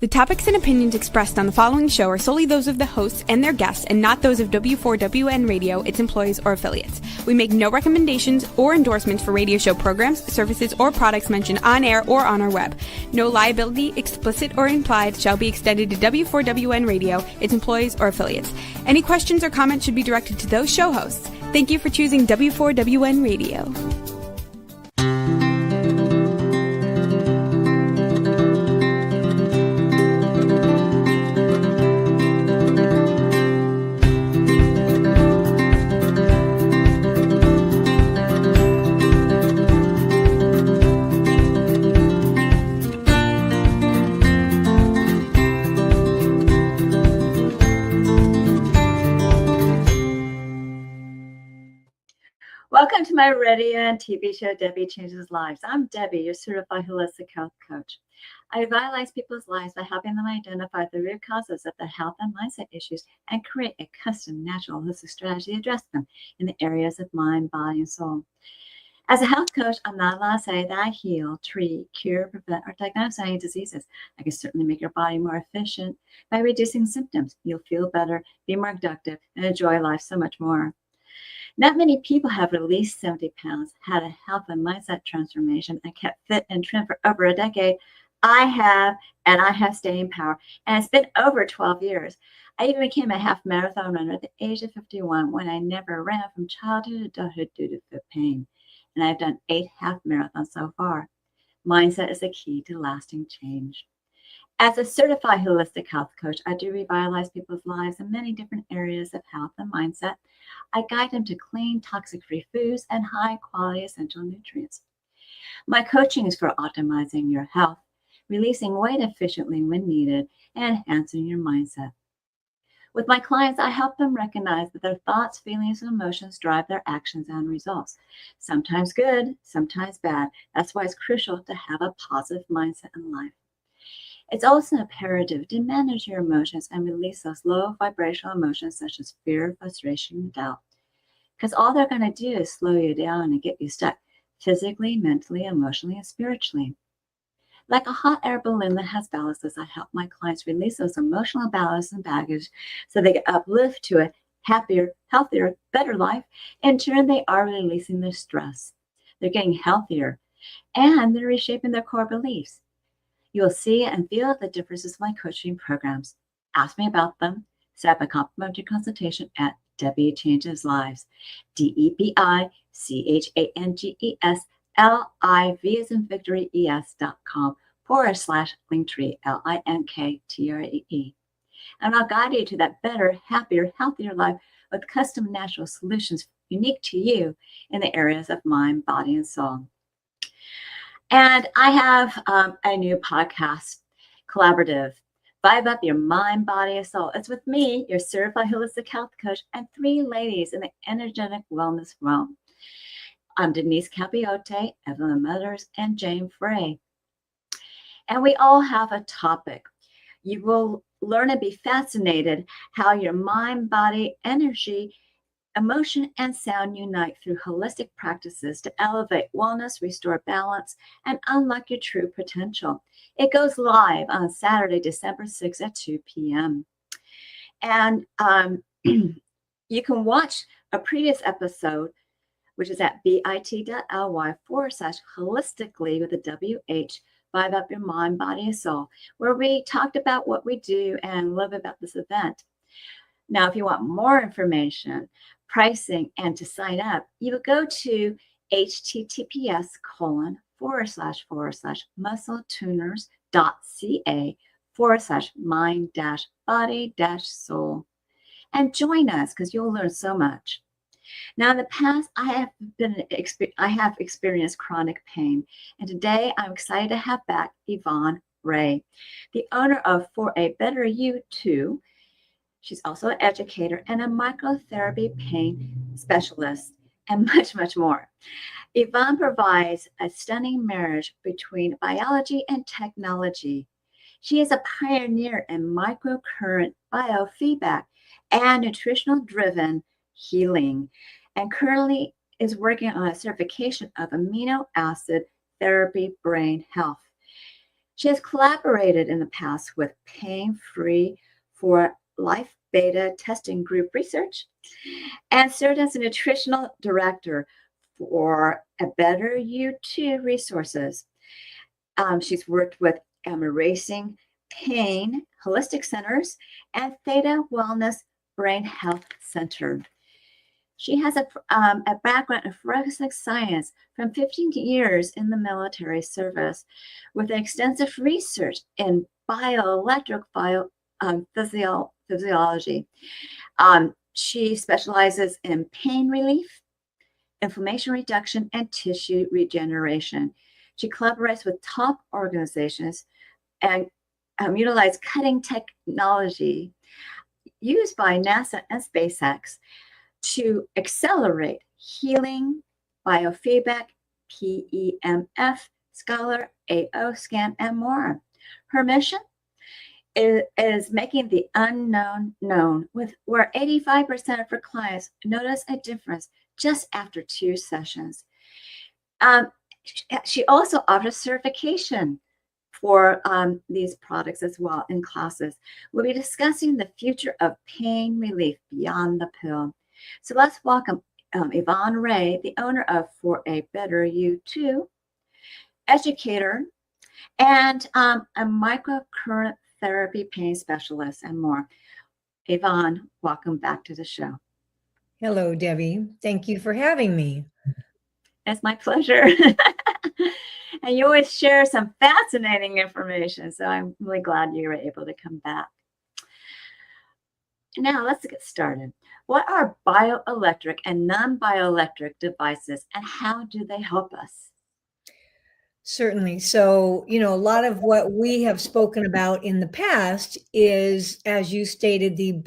The topics and opinions expressed on the following show are solely those of the hosts and their guests and not those of W4WN Radio, its employees, or affiliates. We make no recommendations or endorsements for radio show programs, services, or products mentioned on air or on our web. No liability, explicit or implied, shall be extended to W4WN Radio, its employees, or affiliates. Any questions or comments should be directed to those show hosts. Thank you for choosing W4WN Radio. Welcome to my radio and TV show, Debi Changes Lives. I'm Debbie, your certified holistic health coach. I revitalize people's lives by helping them identify the root causes of their health and mindset issues and create a custom, natural, holistic strategy to address them in the areas of mind, body, and soul. As a health coach, I'm not allowed to say that I heal, treat, cure, prevent, or diagnose any diseases. I can certainly make your body more efficient by reducing symptoms. You'll feel better, be more productive, and enjoy life so much more. Not many people have released 70 pounds, had a health and mindset transformation, and kept fit and trim for over a decade. I have, and I have staying power. And it's been over 12 years. I even became a half marathon runner at the age of 51 when I never ran from childhood to adulthood due to foot pain. And I've done 8 half marathons so far. Mindset is the key to lasting change. As a certified holistic health coach, I do revitalize people's lives in many different areas of health and mindset. I guide them to clean, toxic-free foods and high-quality essential nutrients. My coaching is for optimizing your health, releasing weight efficiently when needed, and enhancing your mindset. With my clients, I help them recognize that their thoughts, feelings, and emotions drive their actions and results. Sometimes good, sometimes bad. That's why it's crucial to have a positive mindset in life. It's also imperative to manage your emotions and release those low vibrational emotions such as fear, frustration, and doubt. Because all they're going to do is slow you down and get you stuck physically, mentally, emotionally, and spiritually. Like a hot air balloon that has ballasts, I help my clients release those emotional ballasts and baggage so they can uplift to a happier, healthier, better life. In turn, they are releasing their stress. They're getting healthier, and they're reshaping their core beliefs. You will see and feel the differences of my coaching programs. Ask me about them. Set up a complimentary consultation at Debi Changes Lives. DebiChangesLives as in Victory ES.com/Linktree LINKTREE. And I'll guide you to that better, happier, healthier life with custom natural solutions unique to you in the areas of mind, body, and soul. And I have a new podcast, Collaborative. Vibe up your mind, body, and soul. It's with me, your certified holistic health coach, and 3 ladies in the energetic wellness realm. I'm Denise Capiote, Evelyn Mothers, and Jane Frey. And we all have a topic. You will learn and be fascinated how your mind, body, energy, emotion, and sound unite through holistic practices to elevate wellness, restore balance, and unlock your true potential. It goes live on Saturday, December 6th at 2 p.m. And you can watch a previous episode, which is at bit.ly/holistically with a WH, Vibe Up Your Mind, Body, and Soul, where we talked about what we do and a little bit about this event. Now, if you want more information, pricing, and to sign up, you will go to https://muscletuners.ca/mind-body-soul and join us because you'll learn so much. Now, in the past, I have experienced chronic pain, and today I'm excited to have back Yvonne Rea, the owner of 4ABetterU2. She's also an educator and a microtherapy pain specialist, and much, much more. Yvonne provides a stunning marriage between biology and technology. She is a pioneer in microcurrent biofeedback and nutritional-driven healing, and currently is working on a certification of amino acid therapy brain health. She has collaborated in the past with Pain-Free for Life Beta Testing Group Research and served as a nutritional director for ABetterU2 resources. She's worked with Erasing Pain Holistic Centers and Theta Wellness Brain Health Center. She has a background in forensic science from 15 years in the military service with extensive research in bioelectric physiology. She specializes in pain relief, inflammation reduction, and tissue regeneration. She collaborates with top organizations and utilizes cutting technology used by NASA and SpaceX to accelerate healing, biofeedback, PEMF, scalar, AO scan, and more. Her mission is making the unknown known, where 85% of her clients notice a difference just after 2 sessions. She also offers certification for these products as well in classes. We'll be discussing the future of pain relief beyond the pill. So let's welcome Yvonne Rea, the owner of 4ABetterU2, educator, and a microcurrent therapy pain specialist, and more. Yvonne, welcome back to the show. Hello, Debbie. Thank you for having me. It's my pleasure. And you always share some fascinating information, so I'm really glad you were able to come back. Now, let's get started. What are bioelectric and non-bioelectric devices, and how do they help us? Certainly. So, a lot of what we have spoken about in the past is, as you stated, the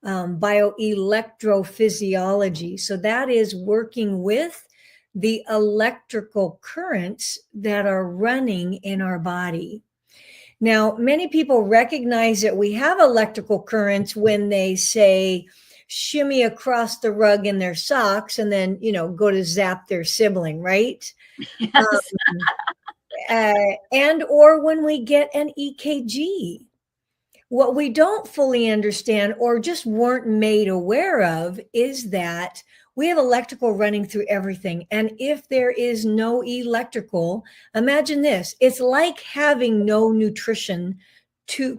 bioelectrophysiology. So that is working with the electrical currents that are running in our body. Now, many people recognize that we have electrical currents when they say shimmy across the rug in their socks and then, go to zap their sibling, right? Yes. And or when we get an EKG. What we don't fully understand or just weren't made aware of is that we have electrical running through everything. And if there is no electrical, imagine this, it's like having no nutrition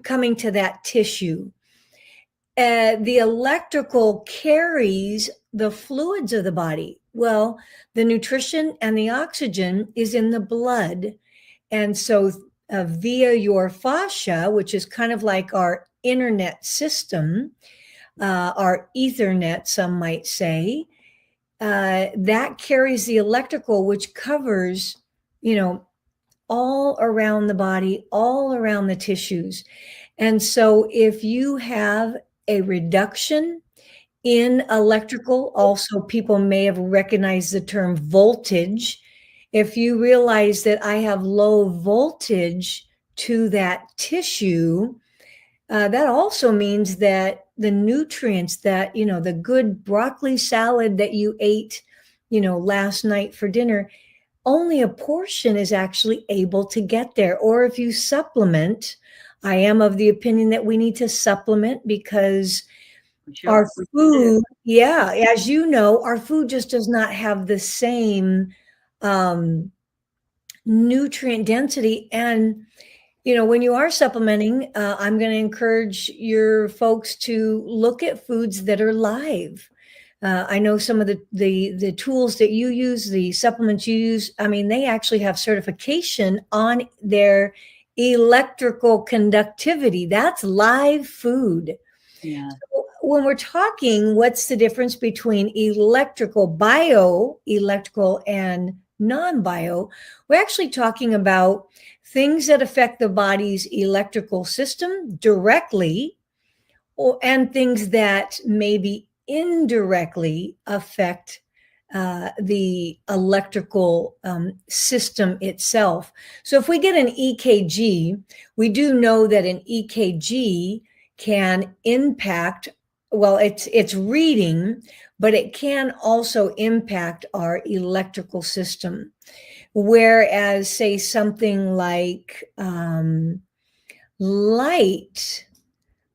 coming to that tissue. The electrical carries the fluids of the body. Well, the nutrition and the oxygen is in the blood. And so via your fascia, which is kind of like our internet system, our Ethernet, some might say, that carries the electrical, which covers, all around the body, all around the tissues. And so if you have a reduction in electrical, also people may have recognized the term voltage. If you realize that I have low voltage to that tissue, that also means that the nutrients that, the good broccoli salad that you ate, last night for dinner, only a portion is actually able to get there. Or if you supplement, I am of the opinion that we need to supplement because our food, as you know, our food just does not have the same nutrient density. And, when you are supplementing, I'm going to encourage your folks to look at foods that are live. I know some of the tools that you use, the supplements you use, they actually have certification on their electrical conductivity. That's live food. Yeah. So when we're talking, what's the difference between bioelectrical and non-bio? We're actually talking about things that affect the body's electrical system directly, and things that maybe indirectly affect the electrical system itself. So if we get an EKG, we do know that an EKG can impact, well, it's reading, but it can also impact our electrical system. Whereas, say, something like light,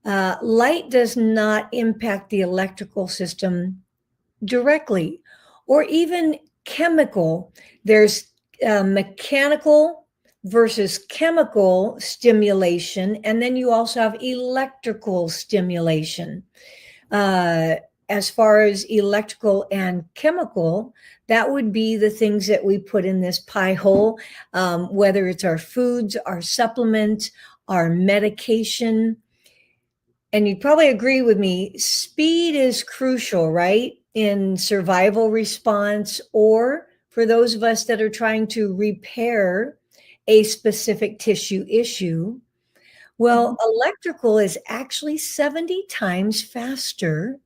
light does not impact the electrical system directly, or even chemical. There's mechanical versus chemical stimulation, and then you also have electrical stimulation. As far as electrical and chemical, that would be the things that we put in this pie hole, whether it's our foods, our supplement, our medication. And you'd probably agree with me, speed is crucial, right? In survival response, or for those of us that are trying to repair a specific tissue issue. Well, electrical is actually 70 times faster.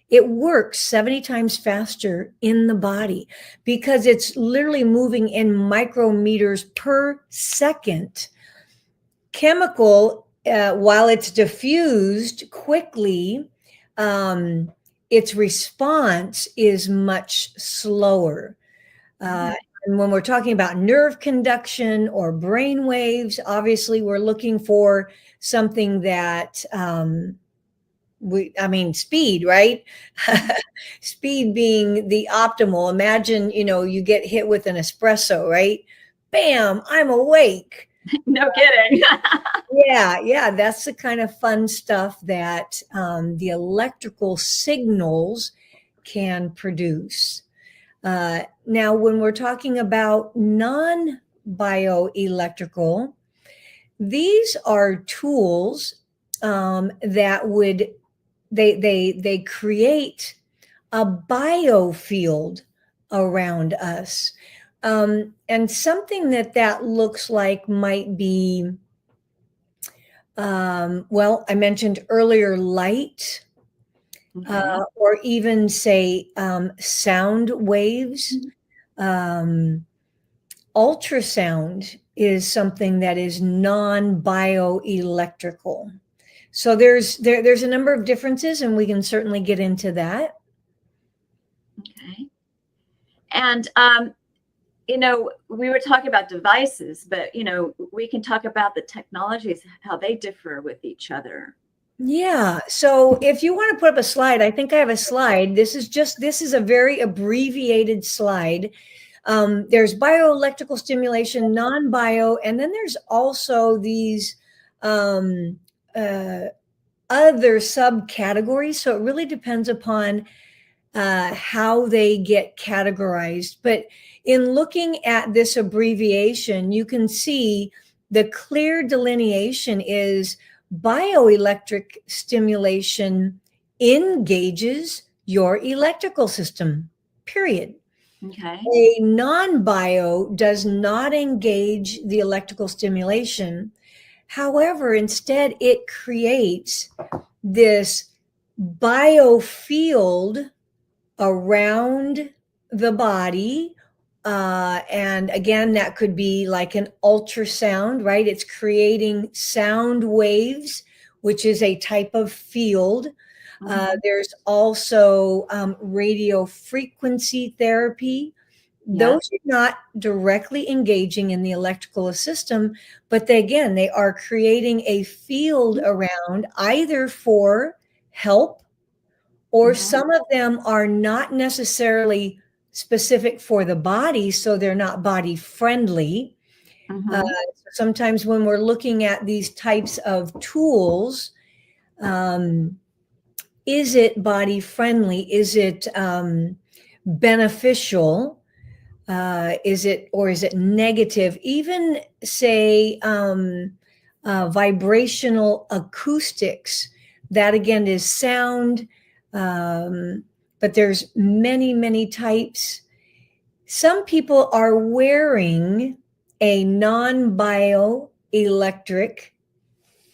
It works 70 times faster in the body because it's literally moving in micrometers per second. Chemical, while it's diffused quickly, its response is much slower. And when we're talking about nerve conduction or brain waves, obviously we're looking for something that speed, right? Speed being the optimal. Imagine, you get hit with an espresso, right? Bam, I'm awake. No kidding. Yeah, that's the kind of fun stuff that the electrical signals can produce. Now, when we're talking about non-bioelectrical, these are tools that would they create a biofield around us. And something that looks like might be, I mentioned earlier, light, or even say sound waves. Ultrasound is something that is non-bioelectrical. So there's a number of differences, and we can certainly get into that. Okay. And we were talking about devices, but, we can talk about the technologies, how they differ with each other. Yeah. So if you want to put up a slide, I think I have a slide. This is a very abbreviated slide. There's bioelectrical stimulation, non-bio, and then there's also these other subcategories. So it really depends upon how they get categorized. But in looking at this abbreviation, you can see the clear delineation is bioelectric stimulation engages your electrical system, period. Okay. A non-bio does not engage the electrical stimulation. However, instead, it creates this biofield around the body. And again, that could be like an ultrasound, right? It's creating sound waves, which is a type of field. There's also radio frequency therapy. Those are not directly engaging in the electrical system, but they are creating a field around, either for help, or some of them are not necessarily specific for the body, so they're not body friendly. Sometimes when we're looking at these types of tools, is it body friendly? Is it beneficial? Is it negative? Even say vibrational acoustics, that again is sound, but there's many types. Some people are wearing a non-bioelectric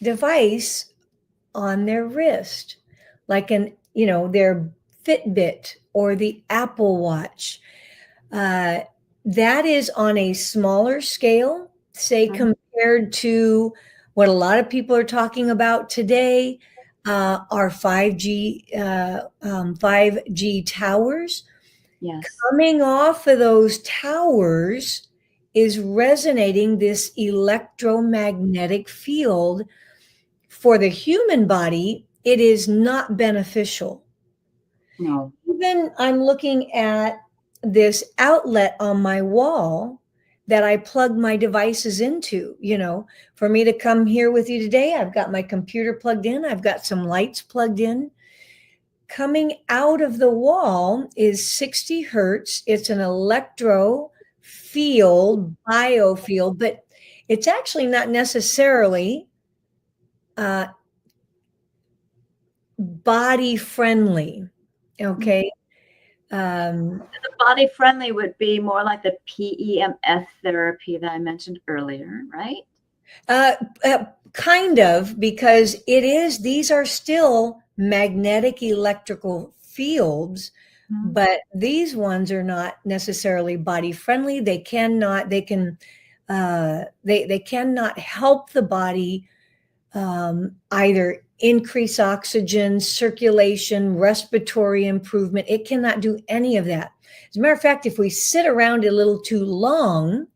device on their wrist, like their Fitbit or the Apple Watch. That is on a smaller scale, say, compared to what a lot of people are talking about today, our 5G towers. Yes. Coming off of those towers is resonating this electromagnetic field. For the human body, it is not beneficial. No. Even I'm looking at this outlet on my wall that I plug my devices into. For me to come here with you today, I've got my computer plugged in, I've got some lights plugged in. Coming out of the wall is 60 hertz. It's an electro field, biofield, but it's actually not necessarily body friendly. Okay. The body friendly would be more like the PEMF therapy that I mentioned earlier, right? Kind of, because these are still magnetic electrical fields, but these ones are not necessarily body friendly. They cannot help the body either increase oxygen, circulation, respiratory improvement. It cannot do any of that. As a matter of fact, if we sit around a little too long,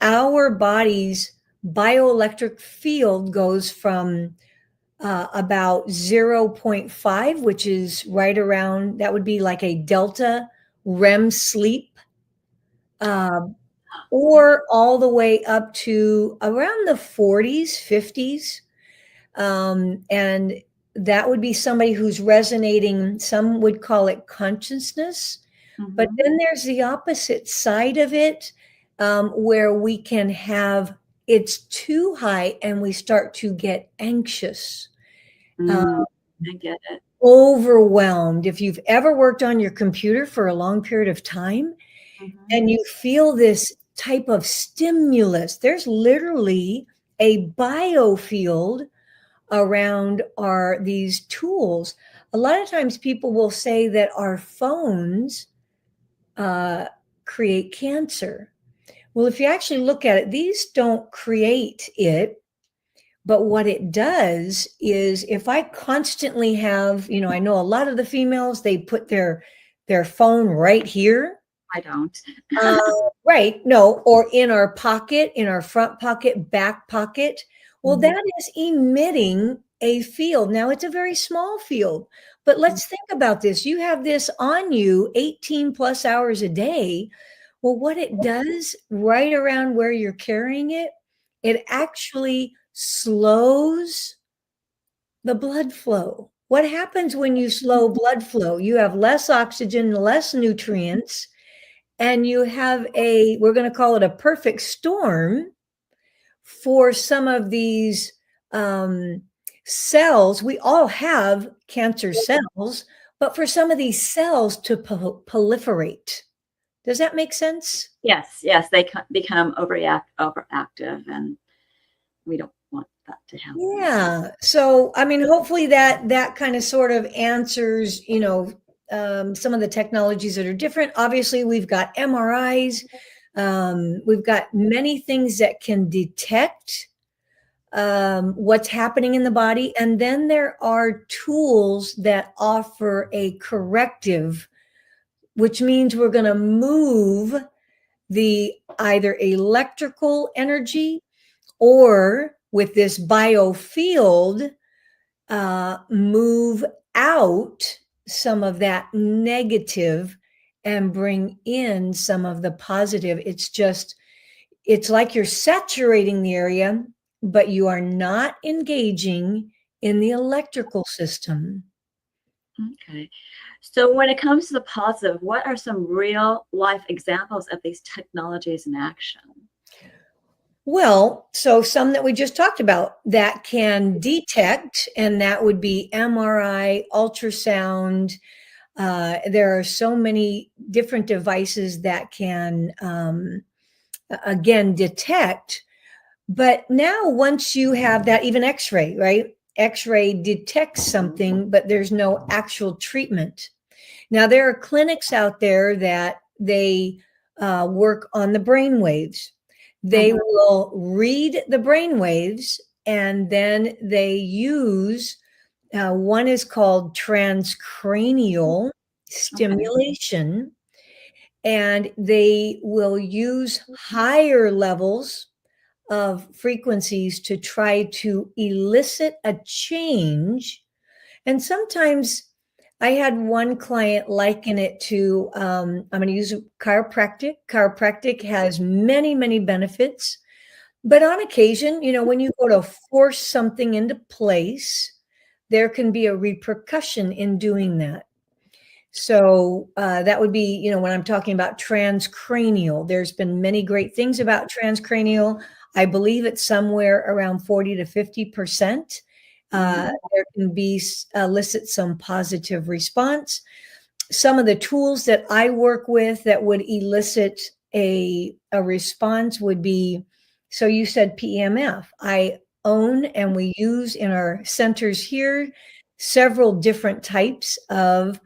our body's bioelectric field goes from about 0.5, which is right around, that would be like a delta REM sleep, or all the way up to around the 40s, 50s. And that would be somebody who's resonating, some would call it consciousness. But then there's the opposite side of it, where we can have it's too high and we start to get anxious, I get it. overwhelmed. If you've ever worked on your computer for a long period of time and you feel this type of stimulus, there's literally a biofield around these tools. A lot of times people will say that our phones create cancer. Well, if you actually look at it, these don't create it. But what it does is if I constantly have, I know a lot of the females, they put their phone right here. I don't. Right. No, or in our pocket, in our front pocket, back pocket. Well, that is emitting a field. Now, it's a very small field, but let's think about this. You have this on you 18 plus hours a day. Well, what it does right around where you're carrying it, it actually slows the blood flow. What happens when you slow blood flow? You have less oxygen, less nutrients, and you have we're going to call it a perfect storm for some of these cells. We all have cancer cells, but for some of these cells to proliferate. Does that make sense? Yes, they become overactive, and we don't want that to happen. Yeah. So, hopefully that kind of sort of answers, some of the technologies that are different. Obviously, we've got MRIs. We've got many things that can detect what's happening in the body. And then there are tools that offer a corrective, which means we're going to move the either electrical energy or with this biofield, move out some of that negative and bring in some of the positive. It's like you're saturating the area, but you are not engaging in the electrical system. Okay. So when it comes to the positive, what are some real life examples of these technologies in action? Well, so some that we just talked about that can detect, and that would be MRI, ultrasound. There are so many different devices that can, again, detect. But now once you have that, even X-ray, right? X-ray detects something, but there's no actual treatment. Now, there are clinics out there that they work on the brain waves. They will read the brain waves, and then they use, one is called transcranial stimulation. and they will use higher levels of frequencies to try to elicit a change. And sometimes I had one client liken it to, I'm going to use chiropractic. Chiropractic has many, many benefits. But on occasion, when you go to force something into place, there can be a repercussion in doing that. So that would be, when I'm talking about transcranial, there's been many great things about transcranial. I believe it's somewhere around 40 to 50%. There can be elicit some positive response. Some of the tools that I work with that would elicit a response would be, so you said PEMF. I own and we use in our centers here several different types of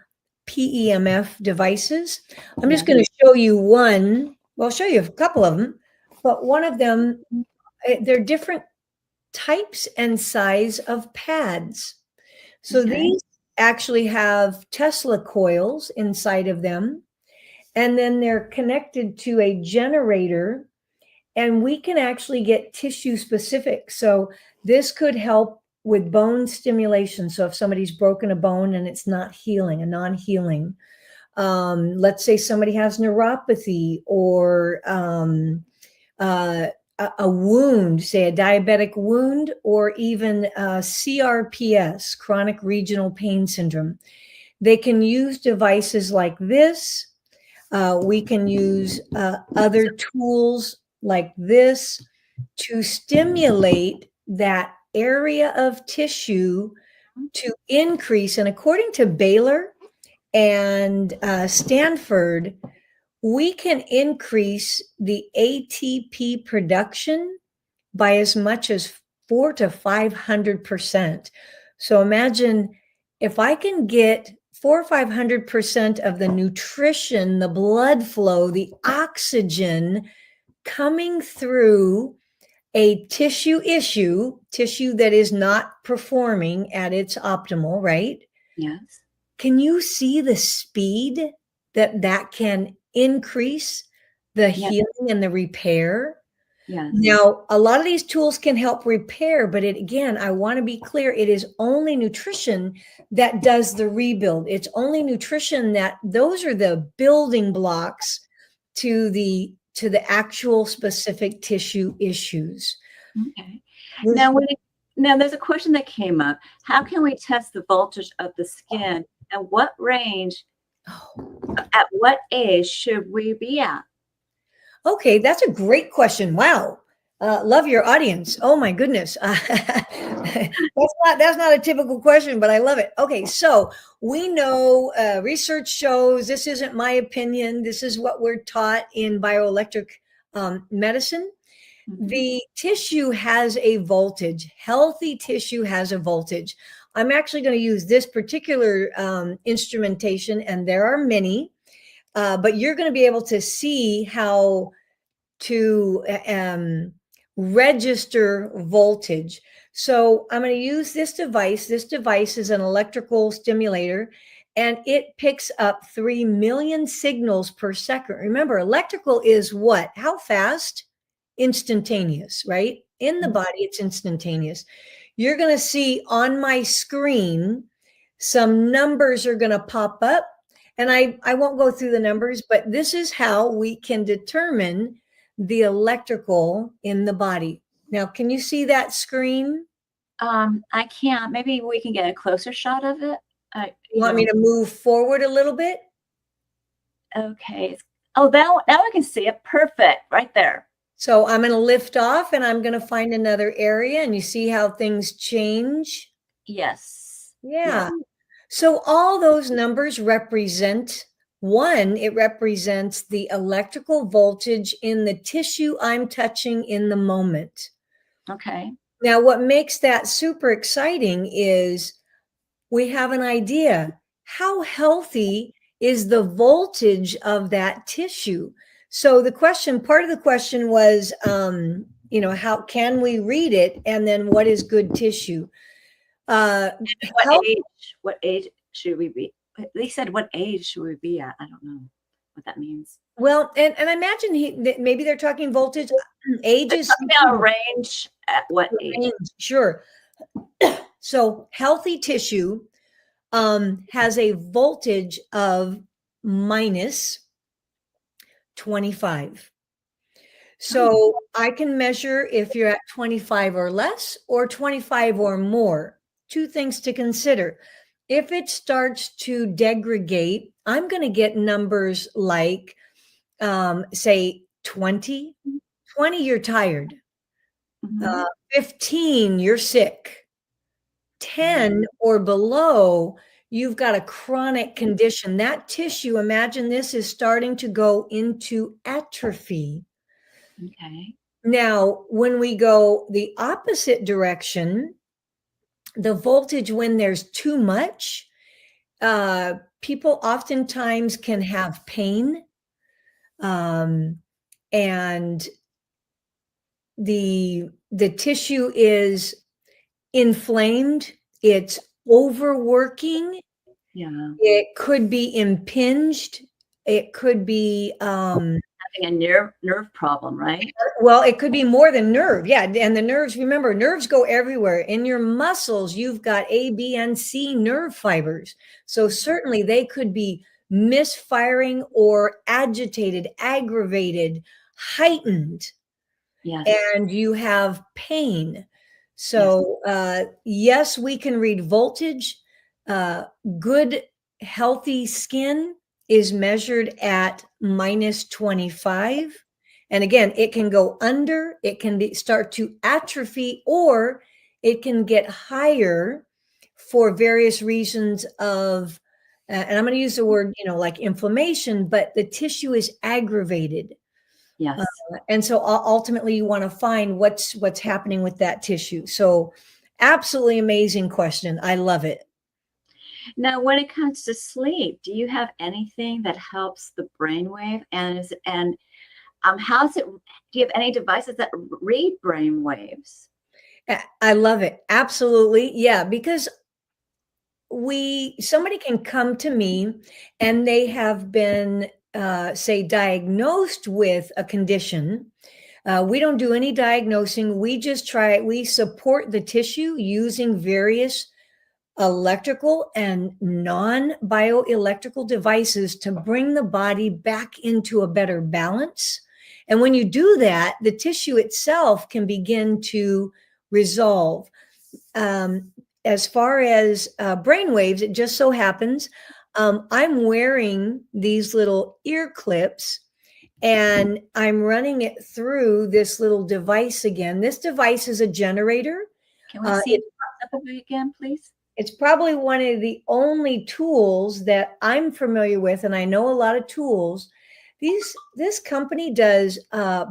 PEMF devices. I'm just going to show you one. Well, I'll show you a couple of them, but one of them, they're different types and size of pads. So these actually have Tesla coils inside of them, and then they're connected to a generator, and we can actually get tissue specific. So this could help with bone stimulation. So if somebody's broken a bone and it's not healing, a non-healing, let's say somebody has neuropathy or a wound, say a diabetic wound, or even CRPS, chronic regional pain syndrome. They can use devices like this. We can use other tools like this to stimulate that area of tissue to increase. And according to Baylor and Stanford, we can increase the ATP production by as much as 400 to 500%. So imagine if I can get 400 or 500% of the nutrition, the blood flow, the oxygen coming through a tissue that is not performing at its optimal, right? Yes. Can you see the speed that can increase the healing and the repair? Yes. Now, a lot of these tools can help repair, but again, I want to be clear, it is only nutrition that does the rebuild. It's only nutrition those are the building blocks to the actual specific tissue issues. Okay. Now there's a question that came up. How can we test the voltage of the skin, and what range, at what age should we be at? Okay, that's a great question. Wow. Love your audience. Oh my goodness. That's not a typical question, but I love it. Okay, so we know research shows, this isn't my opinion, this is what we're taught in bioelectric medicine. The tissue has a voltage. Healthy tissue has a voltage. I'm actually going to use this particular instrumentation, and there are many, but you're going to be able to see how to register voltage. So I'm going to use this device. This device is an electrical stimulator, and it picks up 3 million signals per second. Remember, electrical is what? How fast? Instantaneous, right? In the body, it's instantaneous. You're going to see on my screen, some numbers are going to pop up, and I won't go through the numbers, but this is how we can determine the electrical in the body. Now, can you see that screen? I can't. Maybe we can get a closer shot of it. You want me to move forward a little bit? Okay. Oh, now I can see it. Perfect. Right there. So I'm going to lift off, and I'm going to find another area, and you see how things change? Yes. Yeah. So all those numbers represent it represents the electrical voltage in the tissue I'm touching in the moment. Okay. Now, what makes that super exciting is we have an idea. How healthy is the voltage of that tissue? So part of the question was, how can we read it? And then what is good tissue? What age should we be? They said, what age should we be at? I don't know. what that means. Well, and I imagine maybe they're talking voltage. Age is Talking about range at what age? Sure. So healthy tissue has a voltage of minus 25. So I can measure if you're at 25 or less or 25 or more. Two things to consider. If it starts to degrade, I'm going to get numbers like, say, 20. 20, you're tired. 15, you're sick. 10 or below, you've got a chronic condition. That tissue, imagine this, is starting to go into atrophy. Okay. Now, when we go the opposite direction, the voltage, when there's too much, people oftentimes can have pain, and the tissue is inflamed, it's overworking, it could be impinged, it could be having a nerve problem, right? Well, it could be more than nerve. Yeah. And the nerves, remember, nerves go everywhere. In your muscles, you've got A, B, and C nerve fibers. So certainly they could be misfiring or agitated, aggravated, heightened. Yes. And you have pain. So yes, we can read voltage. Good, healthy skin is measured at minus 25. And again, it can go under, it can start to atrophy, or it can get higher for various reasons of, and I'm going to use the word, like inflammation, but the tissue is aggravated. Yes. And so ultimately you want to find what's happening with that tissue. So absolutely amazing question. I love it. Now, when it comes to sleep, do you have anything that helps the brainwave? How's it? Do you have any devices that read brain waves? I love it. Absolutely. Yeah, because somebody can come to me and they have been, say, diagnosed with a condition. We don't do any diagnosing. We just we support the tissue using various electrical and non-bioelectrical devices to bring the body back into a better balance. And when you do that, the tissue itself can begin to resolve. As far as brain waves, it just so happens I'm wearing these little ear clips and I'm running it through this little device again. This device is a generator. Can we see it up again, please? It's probably one of the only tools that I'm familiar with, and I know a lot of tools. This company does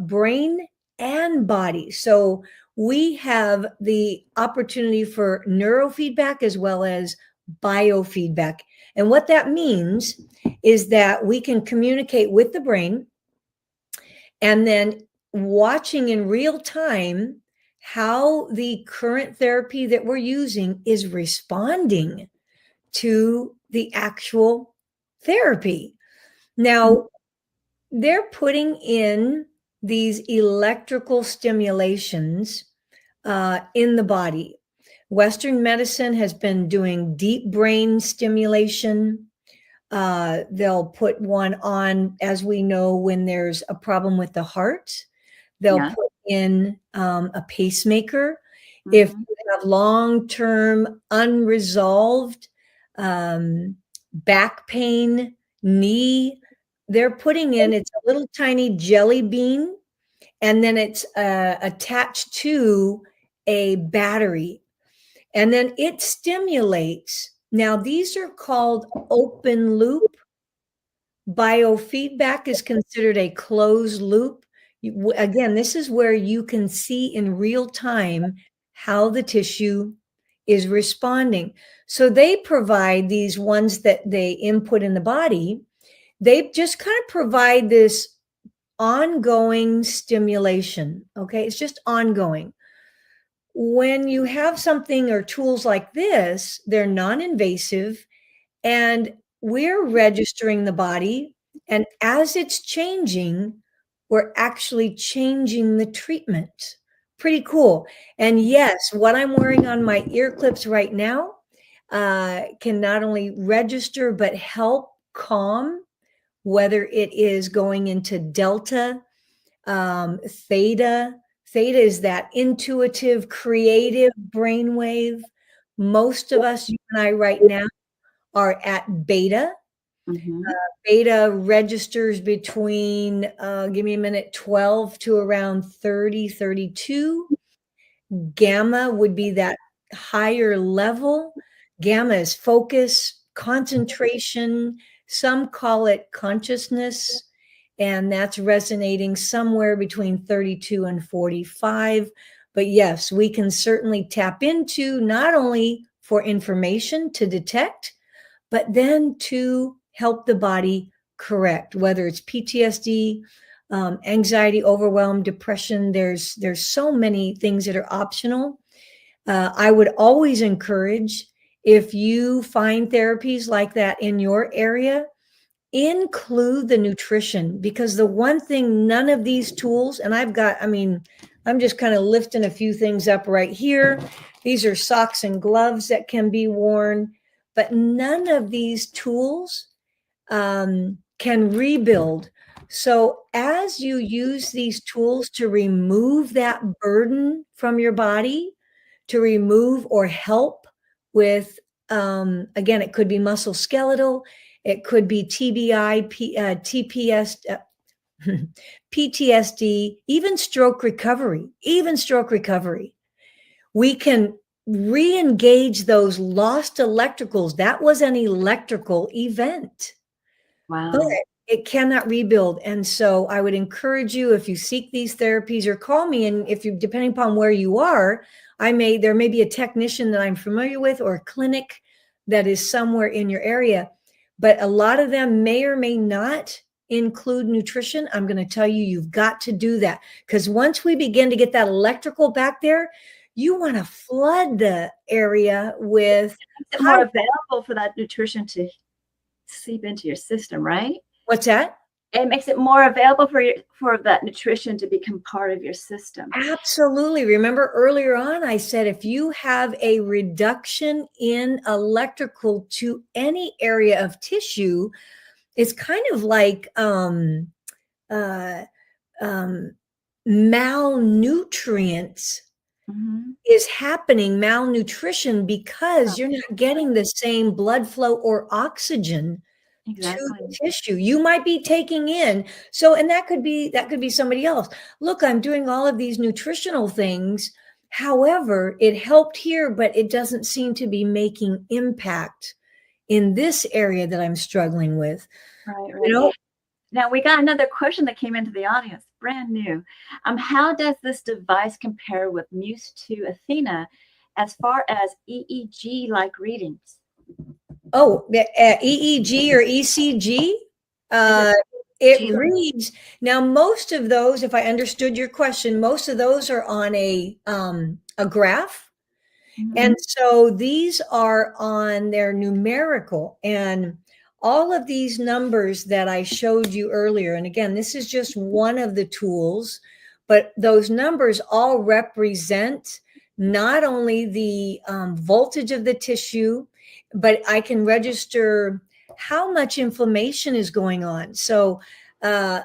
brain and body. So we have the opportunity for neurofeedback as well as biofeedback. And what that means is that we can communicate with the brain and then watching in real time how the current therapy that we're using is responding to the actual therapy. Now, they're putting in these electrical stimulations in the body. Western medicine has been doing deep brain stimulation. They'll put one on, as we know, when there's a problem with the heart. They'll put in a pacemaker. If you have long-term unresolved back pain, knee, they're putting in, it's a little tiny jelly bean, and then it's attached to a battery. And then it stimulates. Now, these are called open loop. Biofeedback is considered a closed loop. Again, this is where you can see in real time how the tissue is responding. So they provide these ones that they input in the body. They just kind of provide this ongoing stimulation. Okay, it's just ongoing. When you have something or tools like this, they're non-invasive, and we're registering the body And as it's changing, we're actually changing the treatment. Pretty cool. And yes, what I'm wearing on my ear clips right now can not only register, but help calm, whether it is going into delta, theta. Theta is that intuitive, creative brainwave. Most of us, you and I right now, are at beta. Mm-hmm. Beta registers between, give me a minute, 12 to around 30, 32. Gamma would be that higher level. Gamma is focus, concentration. Some call it consciousness, and that's resonating somewhere between 32 and 45. But yes, we can certainly tap into not only for information to detect, but then to help the body correct, whether it's PTSD, anxiety, overwhelm, depression. There's so many things that are optional. I would always encourage, if you find therapies like that in your area, include the nutrition, because the one thing none of these tools, and I'm just kind of lifting a few things up right here. These are socks and gloves that can be worn, but none of these tools can rebuild. So as you use these tools to remove that burden from your body, to remove or help with, again, it could be musculoskeletal, it could be TBI, TPS, PTSD, even stroke recovery, We can re-engage those lost electricals. That was an electrical event. Wow. But it cannot rebuild. And so I would encourage you, if you seek these therapies, or call me, and if you, depending upon where you are, there may be a technician that I'm familiar with, or a clinic that is somewhere in your area. But a lot of them may or may not include nutrition. I'm going to tell you, you've got to do that, because once we begin to get that electrical back there, you want to flood the area with more available for that nutrition to seep into your system, right? What's that? It makes it more available for that nutrition to become part of your system. Absolutely. Remember earlier on, I said, if you have a reduction in electrical to any area of tissue, it's kind of like malnutrients is happening, malnutrition, because you're not getting the same blood flow or oxygen to the tissue. You might be taking in. So, and that could be somebody else. Look, I'm doing all of these nutritional things. However, it helped here, but it doesn't seem to be making impact in this area that I'm struggling with. Right. You know? Now we got another question that came into the audience, brand new. How does this device compare with Muse 2 Athena as far as EEG-like readings? Oh, EEG or ECG? It reads. Now, most of those, if I understood your question, most of those are on a graph. And so these are on their numerical, and all of these numbers that I showed you earlier. And again, this is just one of the tools, but those numbers all represent not only the voltage of the tissue, but I can register how much inflammation is going on. So a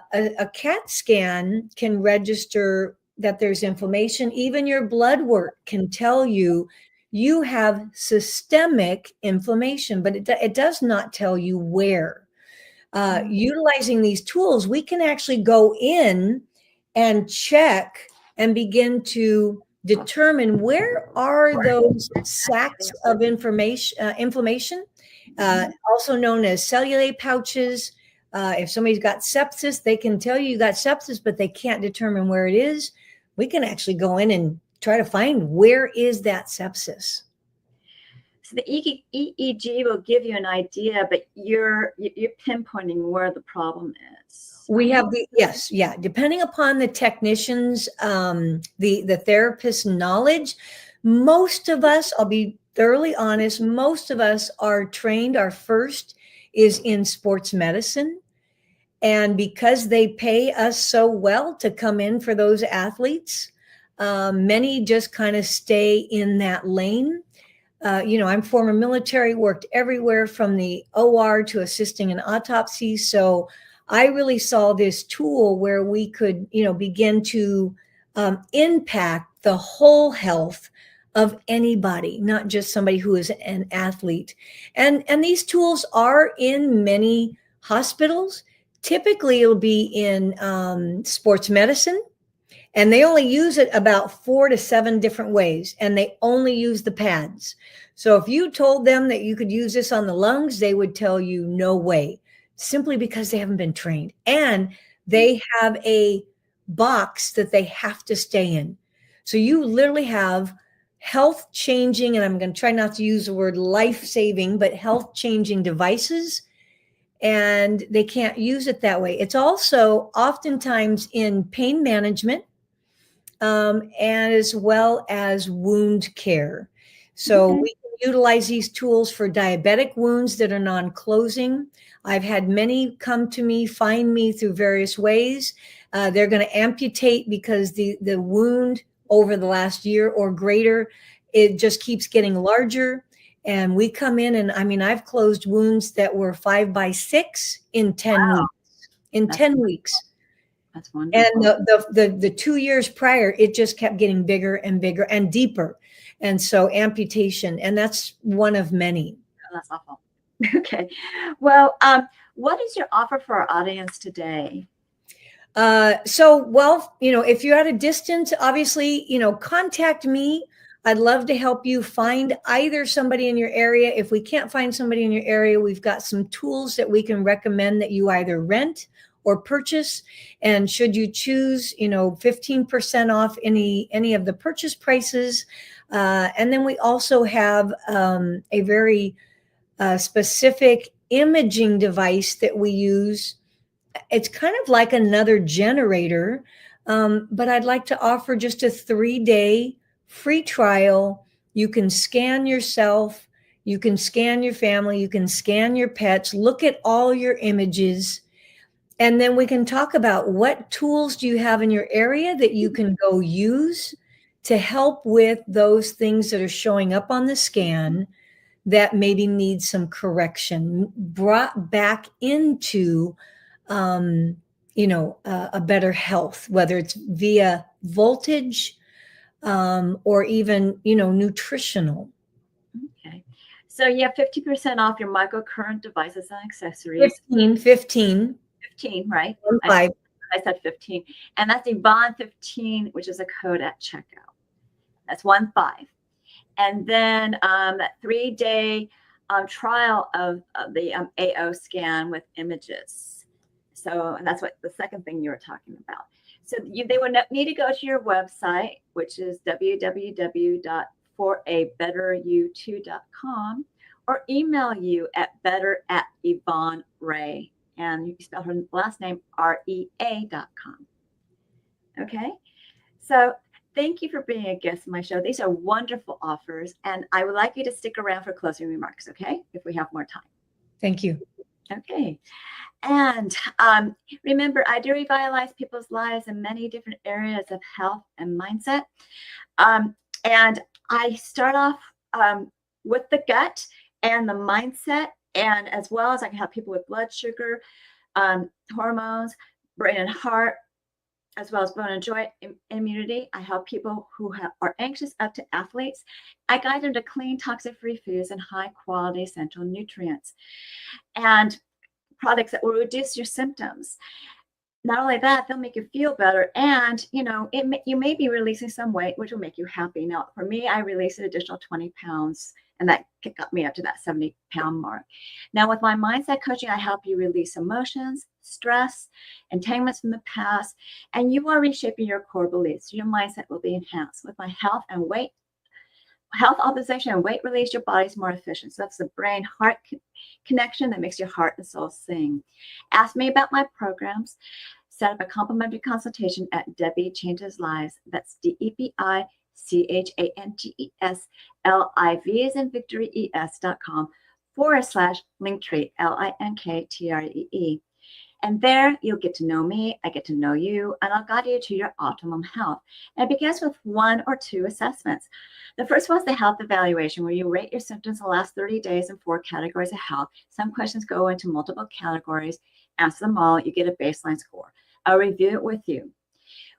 CAT scan can register that there's inflammation. Even your blood work can tell you you have systemic inflammation, but it does not tell you where. Utilizing these tools, we can actually go in and check and begin to determine where are those sacs of inflammation, also known as cellulite pouches. If somebody's got sepsis, they can tell you got sepsis, but they can't determine where it is. We can actually go in and try to find where is that sepsis. So the EEG will give you an idea, but you're pinpointing where the problem is. We have depending upon the technician's, the therapist's knowledge. Most of us, I'll be thoroughly honest, most of us are trained. Our first is in sports medicine. And because they pay us so well to come in for those athletes, many just kind of stay in that lane. I'm former military, worked everywhere from the OR to assisting in autopsies. So I really saw this tool where we could, begin to impact the whole health of anybody, not just somebody who is an athlete. And these tools are in many hospitals. Typically, it'll be in sports medicine. And they only use it about 4 to 7 different ways, and they only use the pads. So if you told them that you could use this on the lungs, they would tell you no way, simply because they haven't been trained. And they have a box that they have to stay in. So you literally have health changing, and I'm going to try not to use the word life saving, but health changing devices. And they can't use it that way. It's also oftentimes in pain management, and as well as wound care. So we can utilize these tools for diabetic wounds that are non-closing. I've had many come to me, find me through various ways. They're going to amputate because the wound over the last year or greater, it just keeps getting larger. And we come in, and I've closed wounds that were 5 by 6 in 10 weeks. In 10 weeks. That's wonderful. And the 2 years prior, it just kept getting bigger and bigger and deeper. And so amputation, and that's one of many. Oh, that's awful. Okay. Well, what is your offer for our audience today? If you're at a distance, obviously, contact me. I'd love to help you find either somebody in your area. If we can't find somebody in your area, we've got some tools that we can recommend that you either rent or purchase. And should you choose, 15% off any of the purchase prices. And then we also have a very specific imaging device that we use. It's kind of like another generator, but I'd like to offer just a 3-day free trial. You can scan yourself, you can scan your family, you can scan your pets, look at all your images. And then we can talk about what tools do you have in your area that you can go use to help with those things that are showing up on the scan that maybe need some correction, brought back into, a better health, whether it's via voltage or even, nutritional. Okay. So you have 50% off your microcurrent devices and accessories. 15, right? 5. I said 15. And that's Yvonne 15, which is a code at checkout. That's 15. And then that 3-day trial of the AO scan with images. So that's what the second thing you were talking about. So they would need to go to your website, which is www.4ABetterU2.com, or email you at better@Yvonne Rea. And you can spell her last name REA.com. Okay. So thank you for being a guest on my show. These are wonderful offers. And I would like you to stick around for closing remarks, okay? If we have more time. Thank you. Okay. And remember, I do revitalize people's lives in many different areas of health and mindset. And I start off with the gut and the mindset, and as well as I can help people with blood sugar, hormones, brain and heart, as well as bone and joint immunity. I help people who are anxious up to athletes. I guide them to clean, toxic-free foods and high-quality essential nutrients and products that will reduce your symptoms. Not only that, they'll make you feel better, and you may be releasing some weight, which will make you happy. Now, for me, I released an additional 20 pounds, and that got me up to that 70-pound mark. Now, with my mindset coaching, I help you release emotions, stress, entanglements from the past, and you are reshaping your core beliefs. Your mindset will be enhanced. With my health optimization and weight release, your body's more efficient. So that's the brain-heart connection that makes your heart and soul sing. Ask me about my programs. Set up a complimentary consultation at Debi Changes Lives. That's DEBICHANGESLIVE as in victory ES.com /Linktree LINKTREE. And there you'll get to know me, I get to know you, and I'll guide you to your optimum health. And it begins with 1 or 2 assessments. The first one is the health evaluation, where you rate your symptoms in the last 30 days in 4 categories of health. Some questions go into multiple categories. Answer them all, you get a baseline score. I'll review it with you.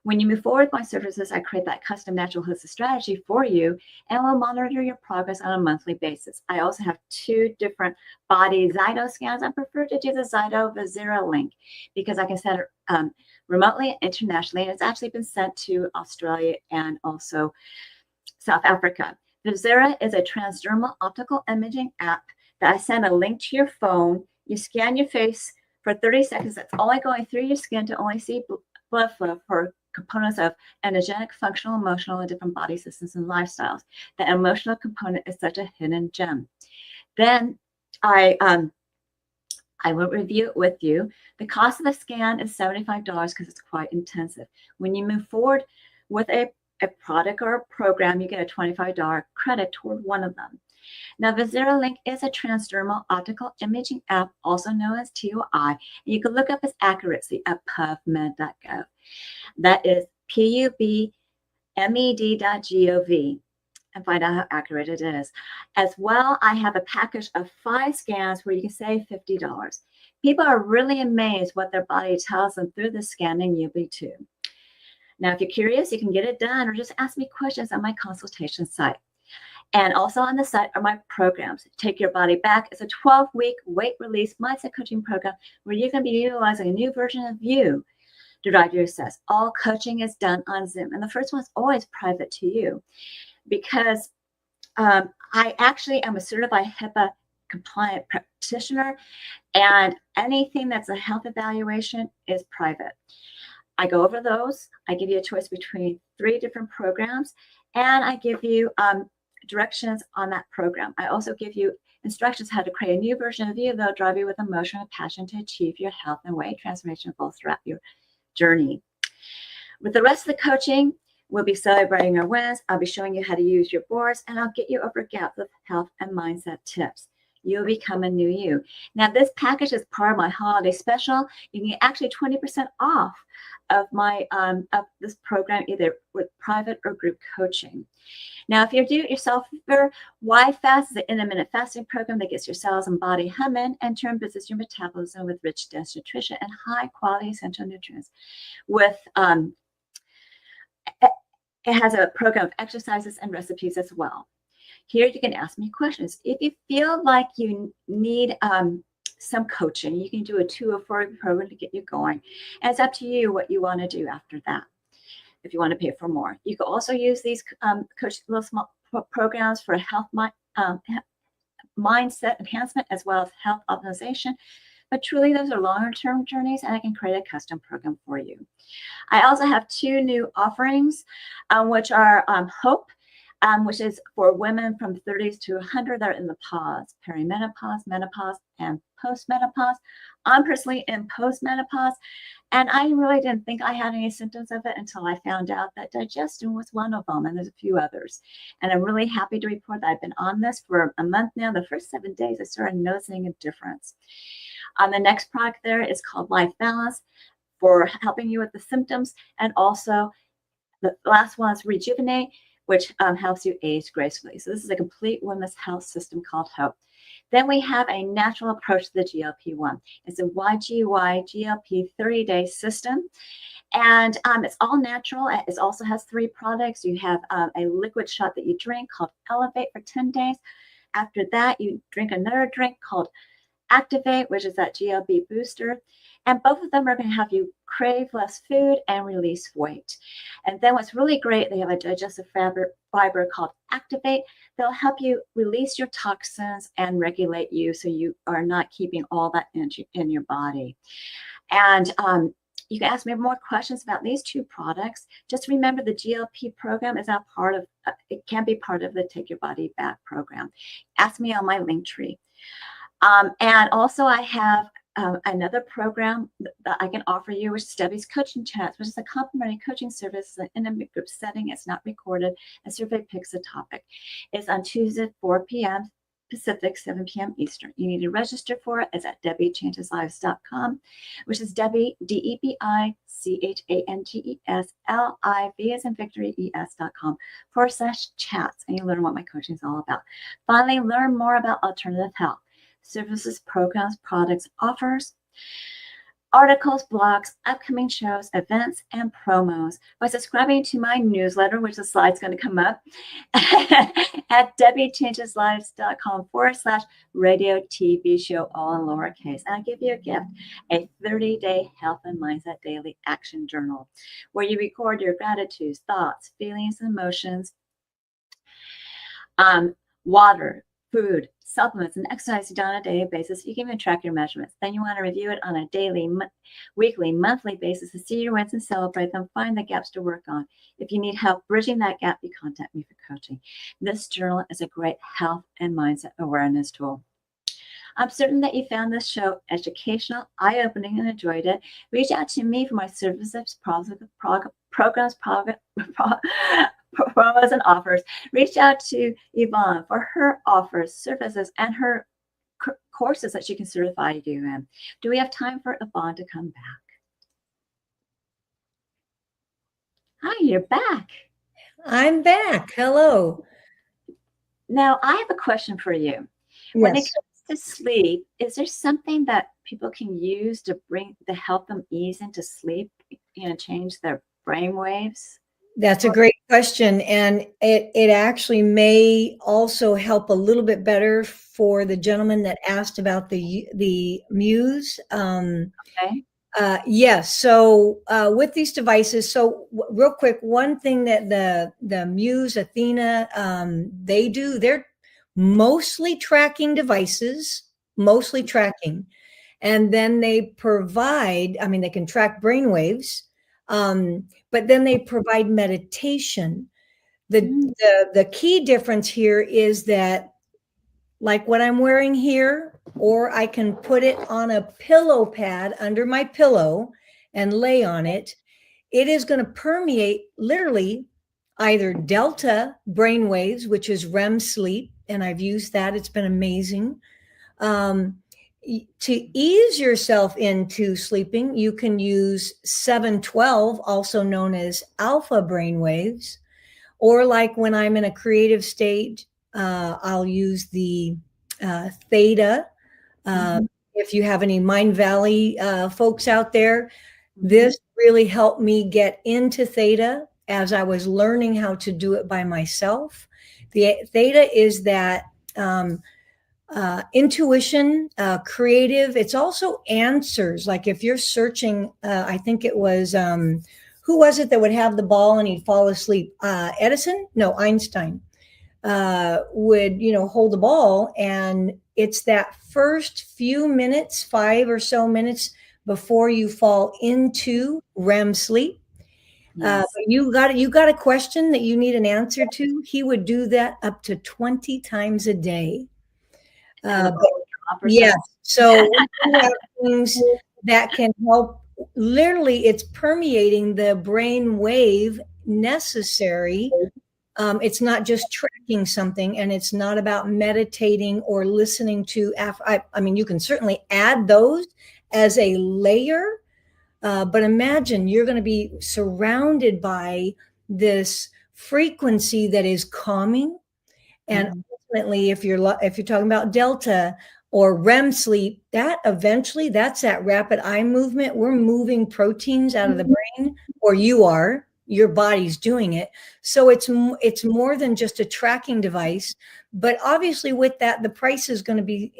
When you move forward with my services, I create that custom natural holistic strategy for you and will monitor your progress on a monthly basis. I also have 2 different body Zyto scans. I prefer to do the Zyto Vizera link because I can send it remotely, internationally, and it's actually been sent to Australia and also South Africa. Vizera is a transdermal optical imaging app that I send a link to your phone. You scan your face for 30 seconds. That's only going through your skin to only see blood flow for components of energetic, functional, emotional, and different body systems and lifestyles. The emotional component is such a hidden gem. Then I will review it with you. The cost of the scan is $75 because it's quite intensive. When you move forward with a product or a program, you get a $25 credit toward one of them. Now, Vizera Link is a transdermal optical imaging app, also known as TOI. You can look up its accuracy at pubmed.gov. That is pubmed.gov and find out how accurate it is. As well, I have a package of 5 scans where you can save $50. People are really amazed what their body tells them through the scan, and you'll be too. Now, if you're curious, you can get it done or just ask me questions on my consultation site. And also on the site are my programs. Take Your Body Back is a 12-week weight release mindset coaching program where you can be utilizing a new version of you to drive your success. All coaching is done on Zoom. And the first one is always private to you because I actually am a certified HIPAA compliant practitioner, and anything that's a health evaluation is private. I go over those. I give you a choice between 3 different programs, and I give you directions on that program. I also give you instructions how to create a new version of you that'll drive you with emotion and passion to achieve your health and weight transformation goals throughout your journey. With the rest of the coaching, we'll be celebrating our wins. I'll be showing you how to use your boards, and I'll get you over gaps with health and mindset tips. You'll become a new you. Now, this package is part of my holiday special. You can get actually 20% off of my of this program, either with private or group coaching. Now, if you're a do-it-yourselfer, Why Fast is an intermittent fasting program that gets your cells and body humming and turn business your metabolism with rich, dense nutrition and high-quality essential nutrients. With it has a program of exercises and recipes as well. Here you can ask me questions. If you feel like you need some coaching, you can do a 2 or 4 program to get you going. And it's up to you what you want to do after that, if you want to pay for more. You can also use these little small programs for health mindset enhancement as well as health optimization. But truly, those are longer-term journeys, and I can create a custom program for you. I also have 2 new offerings, which are Hope, which is for women from 30s to 100 that are in the pause, perimenopause, menopause, and postmenopause. I'm personally in postmenopause, and I really didn't think I had any symptoms of it until I found out that digestion was one of them, and there's a few others. And I'm really happy to report that I've been on this for a month now. The first 7 days, I started noticing a difference. The next product there is called Life Balance for helping you with the symptoms, and also the last one is Rejuvenate, which helps you age gracefully. So this is a complete women's health system called Hope. Then we have a natural approach to the GLP-1. It's a YGY GLP 30-day system. And it's all natural. It also has 3 products. You have a liquid shot that you drink called Elevate for 10 days. After that, you drink another drink called Activate, which is that GLP booster. And both of them are going to have you crave less food and release weight. And then what's really great, they have a digestive fiber called Activate. They'll help you release your toxins and regulate you so you are not keeping all that energy in your body. And you can ask me more questions about these 2 products. Just remember the GLP program is not part of, it can be part of the Take Your Body Back program. Ask me on my link tree. And also I have another program that I can offer you, which is Debi's Coaching Chats, which is a complimentary coaching service in a group setting. It's not recorded. A survey picks a topic. It's on Tuesday, 4 p.m. Pacific, 7 p.m. Eastern. You need to register for it. It's at DebiChangesLives.com, which is Debi, DebiChangesLives, as in Victory, ES.com/chats, and you learn what my coaching is all about. Finally, learn more about alternative health, services, programs, products, offers, articles, blogs, upcoming shows, events, and promos by subscribing to my newsletter, which the slide's going to come up at DebiChangesLives.com/radio TV show, all in lowercase. And I'll give you a gift, a 30-day health and mindset daily action journal, where you record your gratitudes, thoughts, feelings, and emotions, water, food, supplements, and exercise done on a daily basis. You can even track your measurements. Then you want to review it on a daily, weekly, monthly basis to see your wins and celebrate them, find the gaps to work on. If you need help bridging that gap, you contact me for coaching. This journal is a great health and mindset awareness tool. I'm certain that you found this show educational, eye-opening, and enjoyed it. Reach out to me for my services, programs, promos, and offers. Reach out to Yvonne for her offers, services, and her courses that she can certify you in. Do we have time for Yvonne to come back? Hi, you're back. I'm back. Hello. Now, I have a question for you. Yes. When it comes to sleep, is there something that people can use to help them ease into sleep, change their brain waves? That's a great question. And it actually may also help a little bit better for the gentleman that asked about the Muse. Okay. Yes. So with these devices, so real quick, one thing that the Muse, Athena, they do, they're mostly tracking devices, and then they provide, they can track brain waves. But then they provide meditation. The key difference here is that, like what I'm wearing here, or I can put it on a pillow pad under my pillow and lay on it. It is going to permeate literally either delta brain waves, which is REM sleep, and I've used that. It's been amazing. To ease yourself into sleeping, you can use 712, also known as alpha brain waves, or like when I'm in a creative state, I'll use the theta. If you have any Mind Valley folks out there, this really helped me get into theta as I was learning how to do it by myself. The theta is that intuition, creative. It's also answers. Like if you're searching, I think it was, who was it that would have the ball and he'd fall asleep? Edison? No, Einstein would, hold the ball. And it's that first few minutes, 5 or so minutes before you fall into REM sleep. Yes. You got a question that you need an answer to. He would do that up to 20 times a day. Yes. So we have things that can help. Literally, it's permeating the brain wave necessary. It's not just tracking something, and it's not about meditating or listening to. You can certainly add those as a layer, but imagine you're going to be surrounded by this frequency that is calming, and ultimately, if you're talking about delta or REM sleep, that's that rapid eye movement. We're moving proteins out of the brain, or your body's doing it. So it's more than just a tracking device. But obviously, with that, the price is going to be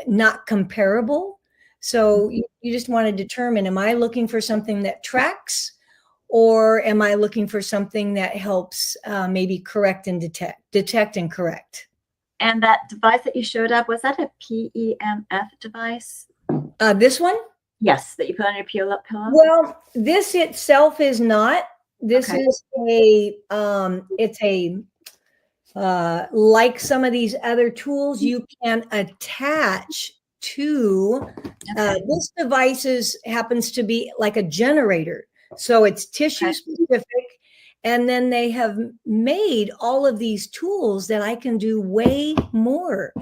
not comparable. So you just want to determine: am I looking for something that tracks? Or am I looking for something that helps maybe correct and detect and correct? And that device that you showed up, was that a PEMF device? This one? Yes, that you put on your pillow? Well, this itself is not. This is like some of these other tools you can attach to. This device happens to be like a generator. So it's tissue specific, And then they have made all of these tools that I can do way more.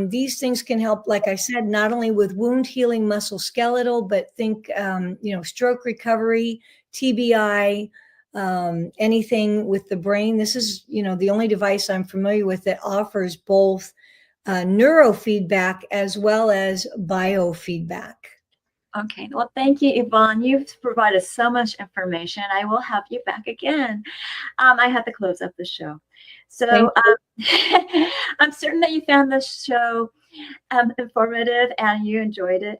These things can help, like I said, not only with wound healing, muscle skeletal, but think, stroke recovery, TBI, anything with the brain. This is, the only device I'm familiar with that offers both neurofeedback as well as biofeedback. Okay, well, thank you, Yvonne. You've provided so much information. I will have you back again. I have to close up the show. So I'm certain that you found this show informative and you enjoyed it.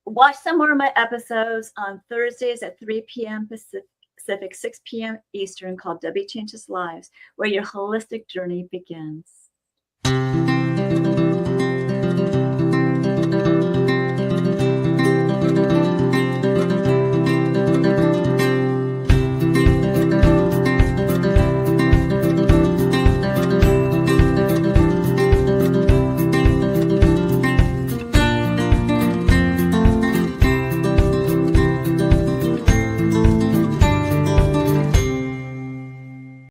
Watch some more of my episodes on Thursdays at 3 p.m. Pacific, 6 p.m. Eastern, called Debi Changes Lives, where your holistic journey begins.